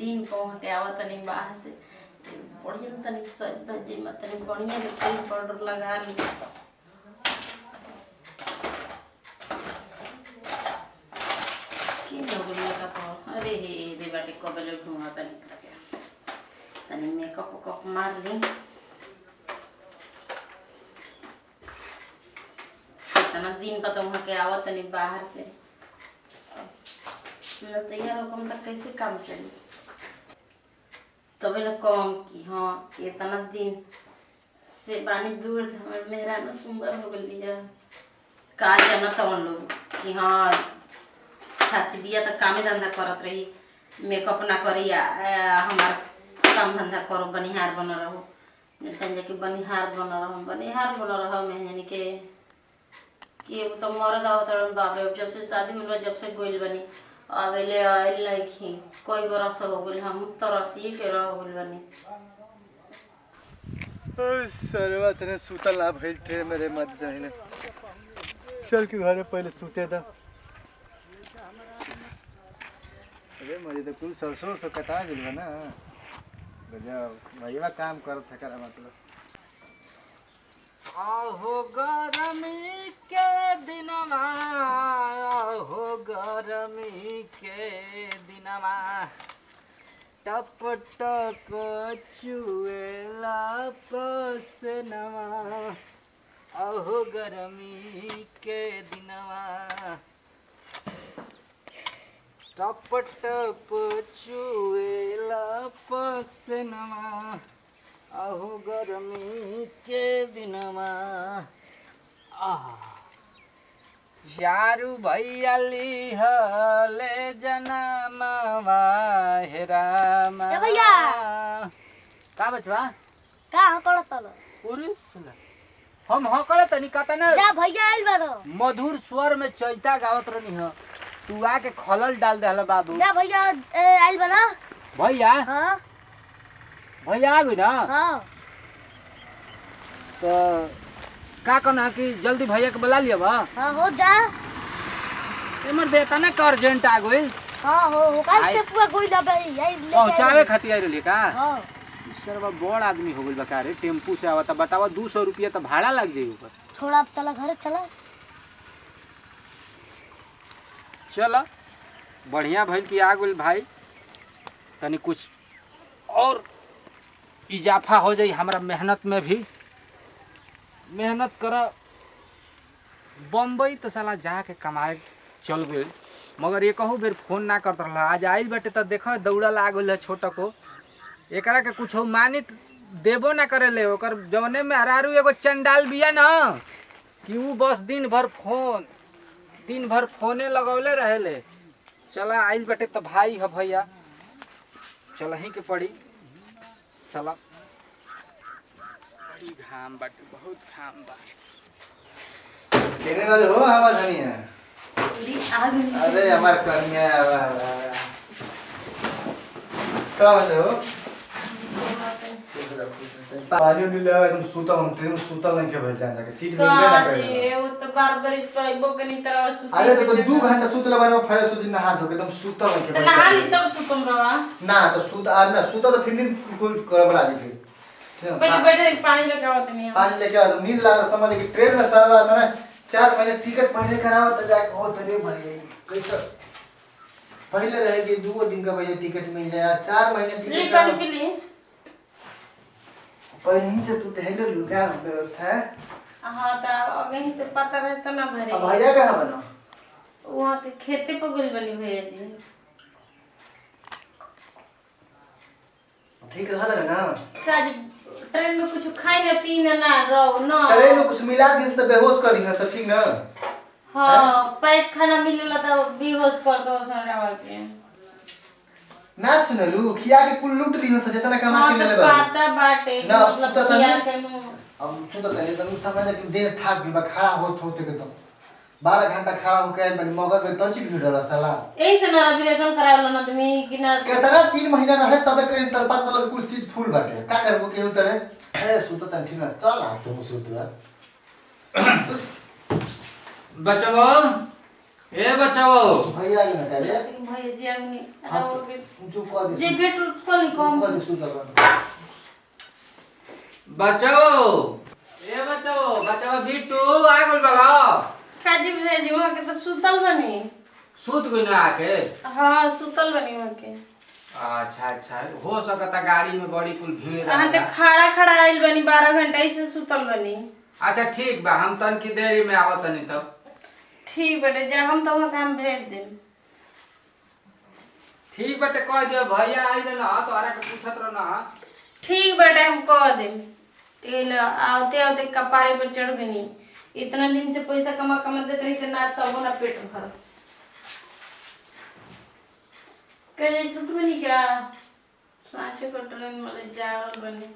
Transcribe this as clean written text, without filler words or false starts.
दिन कह के आवत नहीं बाहर से बढ़िया तनी सज धज मत तनी बढ़िया के तेल पाउडर लगा ली की लोग मेकअप अरे हे दे बाटे कबले ढूंढा तनी मेकअप मार ली इतना दिन पता वहाँ के आवत नहीं बाहर से तैयार होकर तक कैसे काम चली तबे न कम की हाँ इतना दिन से बानी दूर हमारे मेहरान सुंदर हो गई है का जाना तवन लोग कि हाँ शादी बिया तक काम धंधा करत रही मेकअप ना करी हमार काम धंधा करो बनिहार बन रहो जाके बनिहार बन रहो मैं के तो मरद आवत बाप रे जब से शादी मिलवा जब से गोइल बनी अबेले आइल लखी कोई बरस हो गइल हम तो रसिए के रह गइल बनी सरवा तने सुतल ना भइल थे मेरे मत जाने चल के घरे पहले सुते था अरे मजे तो कुल सरसों से कटा गइल बा ना गजब भईवा काम करत है करा मतलब आहो गरमी के दिनमा आहो गरमी के दिनमा टप टप चुएला पसनमा आहो गरमी के दिनमा टप टप चुएला पसनमा आहो गरमी के दिनमा चारू भैया लिहले जनमवा हेरामा ए भैया का बचवा का हकड़ तल पूरी सुन हम हकड़ तनी कतन जा भैया आइल बारो मधुर स्वर में चैता गावत रहनी ह तू आके खलल डाल देला बाबू जा भैया आइल बना भैया हां भैया आ गई ना हां तो का कहना कि जल्दी भैया के बुला लिया बा हां हो जा एमर देता ना का अर्जेंट आ गई हां हो काल के पूरा कोई दबे यही ले पहुंचावे खातिर आई रहली का हां सरवा बड़ आदमी हो गइल बा का रे टेम्पू से आवता बतावा 200 रुपया तो भाड़ा लग जाई ऊपर छोड़ा अब चला घर चला चल बढ़िया भइल कि आ गइल भाई तनी कुछ और इजाफा हो जाई हमरा मेहनत में भी मेहनत कर बम्बई तो साला जाके कमाए चल गए मगर ये कहूँ बेर फोन ना करता रहा आज आइल बटे तो देखो दौड़ा लागल है छोटा को एकरा के कुछ मानित देबो ना करे ले ओकर जौने में हरारू एगो चंडाल बिया ना कि ऊ बस दिन भर फोने लगौले रहे ले चला आइल बटे तो भाई है भैया चल ही के पड़ी चला बड़ी घाम बाटे बहुत घाम बा केने वाले हो हवा धनिया आ गई अरे हमार कन्या आवा का हो पानी नहीं ले आवे तुम सूता हम ट्रेन में सूता नहीं के भेज जाने के सीट मिलबे ना करे वो तो बार इस पर बोकनी तरह सुते अरे तो 2 घंटा सूतले बारे में फ्रेश हो दिन नहा धो के तुम सूता नहीं के तो नहा ली तब सुतम बाबा ना तो सूता आज ना सूता तो फिर नींद फुल कर बला दी फिर बैठे पानी लेके आओ तुम पानी लेके आओ तो नींद लाग समझ कि ट्रेन में सारा आता ना 4 महीने टिकट पहले करावा तो जाके हो तरे भाई कैसे पहले रहे कि 2 दिन का पहले टिकट मिल जाए 4 महीने ले टिकट पानी पी ली पहले ही से तू पहले लुगा व्यवस्था है हां तो अगे ही तो पता रहता ना भरे अब भैया कहां बना वहां के खेते पर गुल बनी भैया जी ठीक रहा था ना काज ट्रेन में कुछ खाई ना पी ना रहो ना ट्रेन में कुछ मिला दिन से बेहोश कर दिया सब ठीक ना हां पैक खाना मिलेला तो बेहोश कर दो सरावा के ना सुनलू खिया के कुल लूट रही हो से जितना कमा के ले बा पाता बाटे ना, मतलब तो तनी- किया के नु अब सुता तनी तनु समझ कि देह थाक भी बा खड़ा होते के तो 12 घंटा खड़ा होके बन मगज में तंची भीड़ रहा साला यही से ना रिलेशन करावला ना तुम कि ना केतना 3 महीना रहे तबे करीब तर पात लग कुल सीट फुल बाटे का करबो के उतरे हे सुता तनी ठीक ना चल आ तुम सुतवा बचबो ए बचाओ भैया आगे ना करे भैया जी आगनी हाथ आओ के ऊंचो कर दे जे भेट कोली कम कर दे सुता कर बचाओ ए बचाओ बिट्टू आ गल बला काजी भेजी वहां के तो सुतल बनी सूत गई ना आके। हां सुतल बनी वहां के। अच्छा हो सकता गाड़ी में बड़ी कुल भीड़ हां ते रहेला। खड़ा आइल बनी 12 घंटा ऐसे सुतल बनी। अच्छा ठीक बा हम तन की देरी में आवत तनी तब। ठीक बेटे जागम तो वहां काम भेज दे। ठीक बेटे कह दियो भैया आई ना तोरा के पूछत रह ना। ठीक बेटे हम कह दे तेल आते कपारे पर चढ़ गनी। इतना दिन से पैसा कमा देते रही तो ना तब ना पेट भर कल सुत गनी क्या सांचे को ट्रेन में जावल बनी